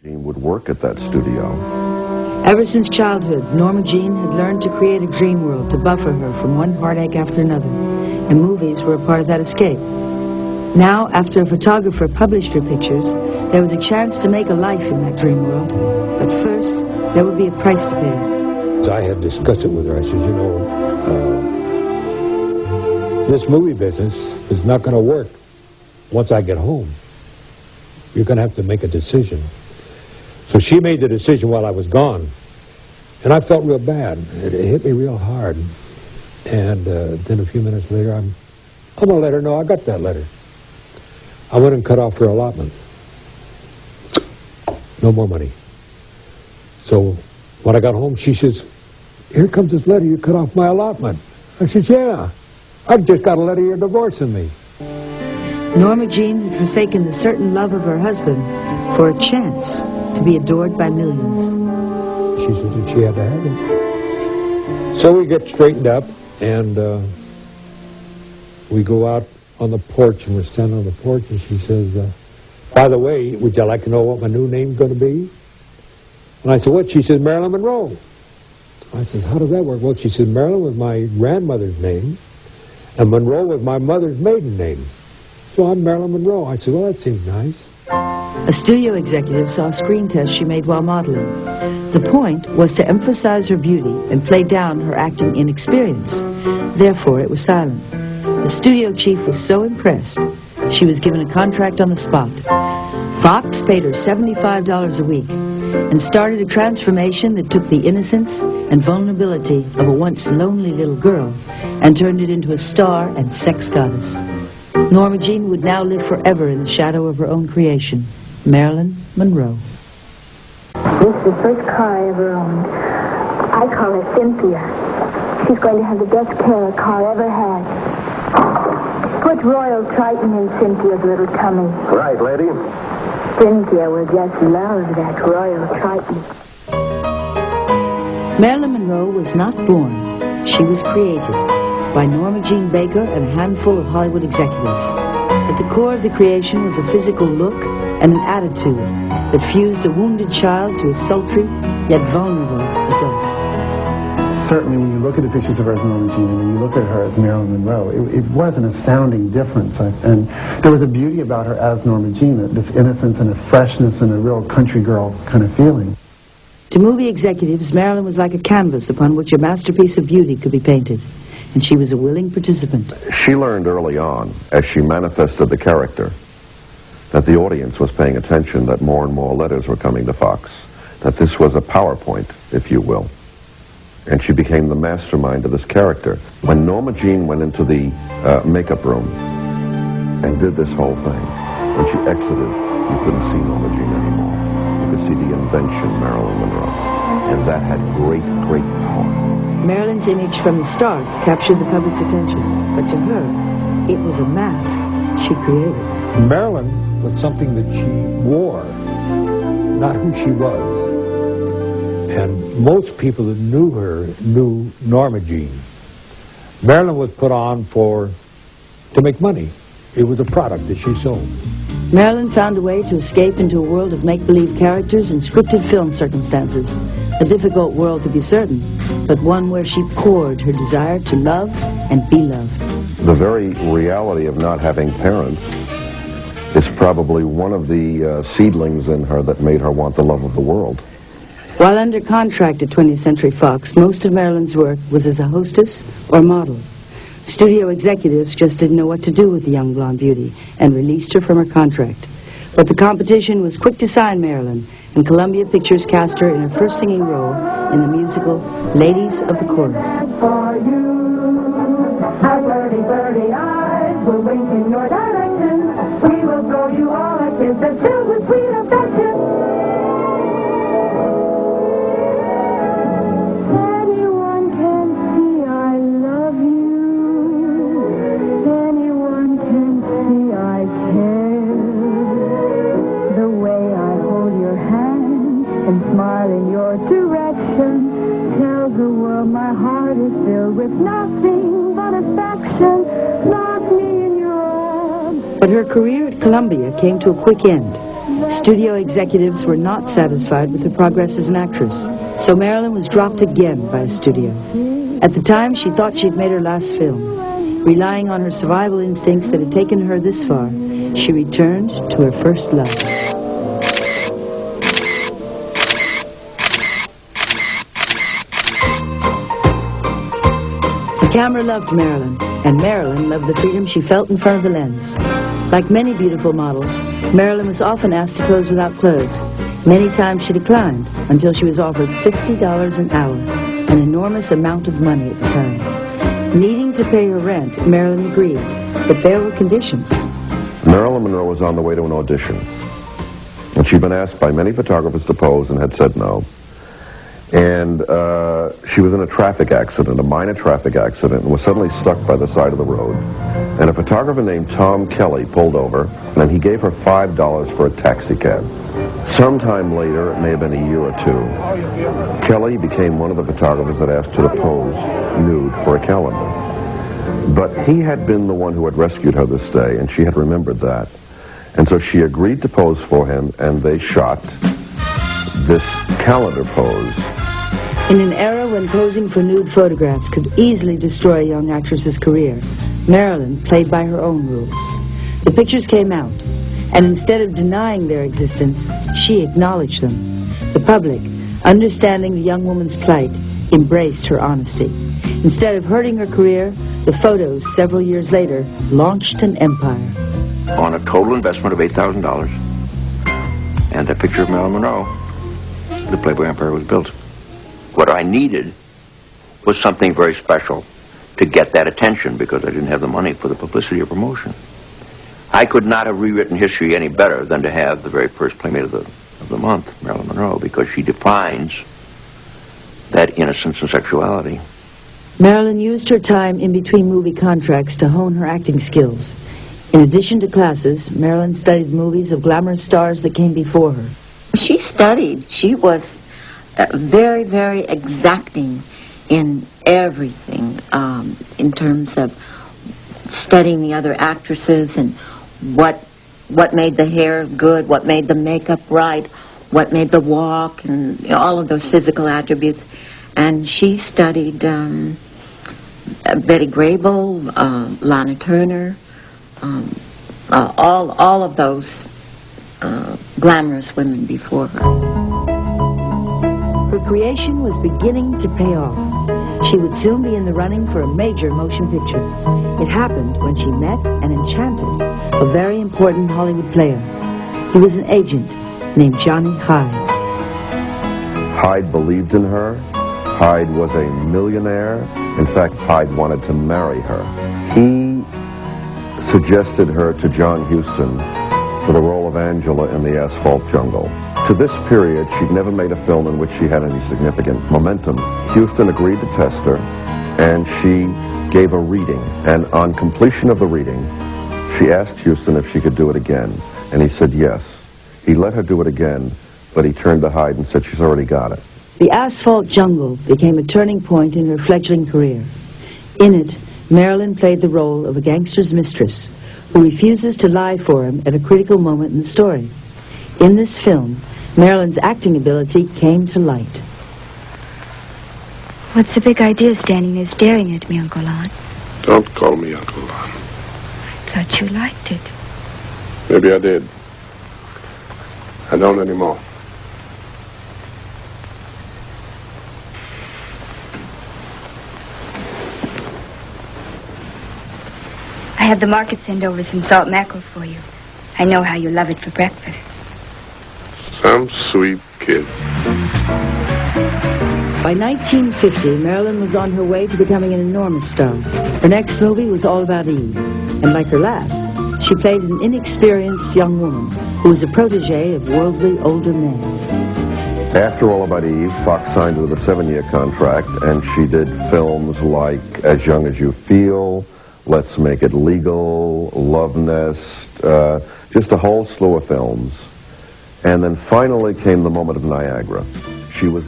Jean would work at that studio. Ever since childhood, Norma Jean had learned to create a dream world to buffer her from one heartache after another, and movies were a part of that escape. Now, after a photographer published her pictures, there was a chance to make a life in that dream world. But first, there would be a price to pay. I had discussed it with her. I said, you know, this movie business is not going to work once I get home. You're going to have to make a decision. So she made the decision while I was gone. And I felt real bad. It hit me real hard. And then a few minutes later, I'm going to let her know I got that letter. I went and cut off her allotment. No more money. So when I got home, she says, here comes this letter, you cut off my allotment. I said, yeah, I just got a letter you're divorcing me. Norma Jean had forsaken the certain love of her husband for a chance to be adored by millions. She said that she had to have it. So we get straightened up, and we go out on the porch, and we're standing on the porch, and she says, by the way, would you like to know what my new name's going to be? And I said, what? She says, Marilyn Monroe. I says, how does that work? Well, she said, Marilyn was my grandmother's name, and Monroe was my mother's maiden name. So I'm Marilyn Monroe. I said, well, that seems nice. A studio executive saw a screen test she made while modeling. The point was to emphasize her beauty and play down her acting inexperience. Therefore, it was silent. The studio chief was so impressed, she was given a contract on the spot. Fox paid her $75 a week and started a transformation that took the innocence and vulnerability of a once lonely little girl and turned it into a star and sex goddess. Norma Jean would now live forever in the shadow of her own creation, Marilyn Monroe. This is the first car I ever owned. I call her Cynthia. She's going to have the best care a car ever had. Put Royal Triton in Cynthia's little tummy. Right, lady. Cynthia will just love that Royal Triton. Marilyn Monroe was not born. She was created by Norma Jean Baker and a handful of Hollywood executives. At the core of the creation was a physical look and an attitude that fused a wounded child to a sultry, yet vulnerable adult. Certainly when you look at the pictures of her as Norma Jean and when you look at her as Marilyn Monroe, it was an astounding difference. And there was a beauty about her as Norma Jean, this innocence and a freshness and a real country girl kind of feeling. To movie executives, Marilyn was like a canvas upon which a masterpiece of beauty could be painted. And she was a willing participant. She learned early on, as she manifested the character, that the audience was paying attention, that more and more letters were coming to Fox, that this was a PowerPoint, if you will. And she became the mastermind of this character. When Norma Jean went into the makeup room and did this whole thing, when she exited, you couldn't see Norma Jean anymore. You could see the invention Marilyn Monroe. And that had great, great power. Marilyn's image from the start captured the public's attention, but to her, it was a mask she created. Marilyn was something that she wore, not who she was. And most people that knew her knew Norma Jean. Marilyn was put on to make money. It was a product that she sold. Marilyn found a way to escape into a world of make-believe characters and scripted film circumstances. A difficult world to be certain, but one where she poured her desire to love and be loved. The very reality of not having parents is probably one of the seedlings in her that made her want the love of the world. While under contract at 20th Century Fox, most of Marilyn's work was as a hostess or model. Studio executives just didn't know what to do with the young blonde beauty and released her from her contract. But the competition was quick to sign Marilyn, and Columbia Pictures cast her in her first singing role in the musical Ladies of the Chorus. For you, our flirty, flirty eyes will wink in your direction. We will throw you all a kiss that's filled with sweet affection. Anyone can see I love you. Anyone can see I care. The way I hold your hand and smile in your direction tells the world my heart is filled with nothing but affection. Lock me in your arms. But her career at Columbia came to a quick end. Studio executives were not satisfied with her progress as an actress, so Marilyn was dropped again by a studio. At the time, she thought she'd made her last film. Relying on her survival instincts that had taken her this far, she returned to her first love. The camera loved Marilyn, and Marilyn loved the freedom she felt in front of the lens. Like many beautiful models, Marilyn was often asked to pose without clothes. Many times she declined, until she was offered $50 an hour, an enormous amount of money at the time. Needing to pay her rent, Marilyn agreed, but there were conditions. Marilyn Monroe was on the way to an audition, and she'd been asked by many photographers to pose and had said no. And she was in a traffic accident, a minor traffic accident, and was suddenly stuck by the side of the road. And a photographer named Tom Kelly pulled over, and he gave her $5 for a taxi cab. Sometime later, it may have been a year or two, Kelly became one of the photographers that asked her to pose nude for a calendar. But he had been the one who had rescued her this day, and she had remembered that. And so she agreed to pose for him, and they shot this calendar pose. In an era when posing for nude photographs could easily destroy a young actress's career, Marilyn played by her own rules. The pictures came out, and instead of denying their existence, she acknowledged them. The public, understanding the young woman's plight, embraced her honesty. Instead of hurting her career, the photos, several years later, launched an empire. On a total investment of $8,000, and that picture of Marilyn Monroe, the Playboy Empire was built. What I needed was something very special to get that attention, because I didn't have the money for the publicity or promotion. I could not have rewritten history any better than to have the very first Playmate of the month, Marilyn Monroe, because she defines that innocence and sexuality. Marilyn used her time in between movie contracts to hone her acting skills. In addition to classes, Marilyn studied movies of glamorous stars that came before her. She studied. She was very, very exacting in everything, in terms of studying the other actresses and what made the hair good, what made the makeup right, what made the walk, and all of those physical attributes. And she studied Betty Grable, Lana Turner, all of those glamorous women before her. Her creation was beginning to pay off. She would soon be in the running for a major motion picture. It happened when she met and enchanted a very important Hollywood player. He was an agent named Johnny Hyde. Hyde believed in her. Hyde was a millionaire. In fact, Hyde wanted to marry her. He suggested her to John Huston for the role of Angela in The Asphalt Jungle. To this period, she'd never made a film in which she had any significant momentum. Huston agreed to test her, and she gave a reading. And on completion of the reading, she asked Huston if she could do it again, and he said yes. He let her do it again, but he turned to Hyde and said she's already got it. The Asphalt Jungle became a turning point in her fledgling career. In it, Marilyn played the role of a gangster's mistress who refuses to lie for him at a critical moment in the story. In this film, Marilyn's acting ability came to light. What's the big idea standing there staring at me, Uncle Lon? Don't call me Uncle Lon. Thought you liked it. Maybe I did. I don't anymore. I have the market send over some salt mackerel for you. I know how you love it for breakfast. Some sweet kid. By 1950, Marilyn was on her way to becoming an enormous star. Her next movie was All About Eve, and like her last, she played an inexperienced young woman who was a protege of worldly older men. After All About Eve, Fox signed her with a 7-year contract, and she did films like As Young as You Feel, Let's Make It Legal, Love Nest, just a whole slew of films. And then finally came the moment of Niagara. She was